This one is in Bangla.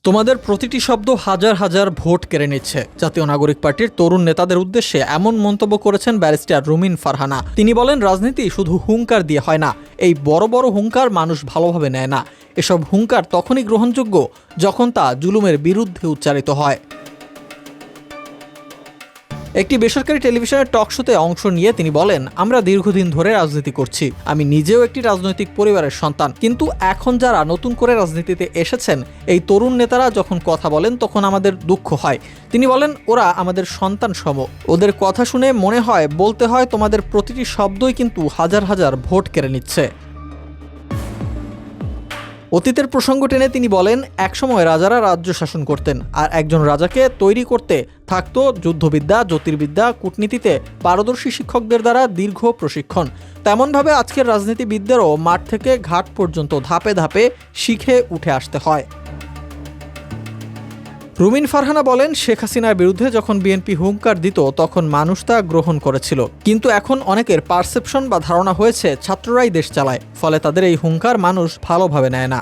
তোমাদের প্রতিটি শব্দ হাজার হাজার ভোট কেড়ে নিচ্ছে। জাতীয় নাগরিক পার্টির তরুণ নেতাদের উদ্দেশ্যে এমন মন্তব্য করেছেন ব্যারিস্টার রুমিন ফারহানা। তিনি বলেন, রাজনীতি শুধু হুঙ্কার দিয়ে হয় না। এই বড় বড় হুঙ্কার মানুষ ভালোভাবে নেয় না। এসব হুঙ্কার তখনই গ্রহণযোগ্য যখন তা জুলুমের বিরুদ্ধে উচ্চারিত হয়। একটি বেসরকারি টেলিভিশনের টক শোতে অংশ নিয়ে তিনি বলেন, আমরা দীর্ঘদিন ধরে রাজনীতি করছি। আমি নিজেও একটি রাজনৈতিক পরিবারের সন্তান। কিন্তু এখন যারা নতুন করে রাজনীতিতে এসেছেন, এই তরুণ নেতারা যখন কথা বলেন তখন আমাদের দুঃখ হয়। তিনি বলেন, ওরা আমাদের সন্তান সম। ওদের কথা শুনে মনে হয়, বলতে হয়, তোমাদের প্রতিটি শব্দই কিন্তু হাজার হাজার ভোট কেড়ে নিচ্ছে। অতীতের প্রসঙ্গ টেনে তিনি বলেন, একসময় রাজারা রাজ্য শাসন করতেন, আর একজন রাজাকে তৈরি করতে থাকতো যুদ্ধবিদ্যা, জ্যোতির্বিদ্যা, কূটনীতিতে পারদর্শী শিক্ষকদের দ্বারা দীর্ঘ প্রশিক্ষণ। তেমনভাবে আজকের রাজনীতিবিদদেরও মাঠ থেকে ঘাট পর্যন্ত ধাপে ধাপে শিখে উঠে আসতে হয়। রুমিন ফারহানা বলেন, শেখ হাসিনার বিরুদ্ধে যখন বিএনপি হুঙ্কার দিত তখন মানুষ তা গ্রহণ করেছিল। কিন্তু এখন অনেকের পারসেপশন বা ধারণা হয়েছে ছাত্ররাই দেশ চালায়, ফলে তাদের এই হুঙ্কার মানুষ ভালোভাবে নেয় না।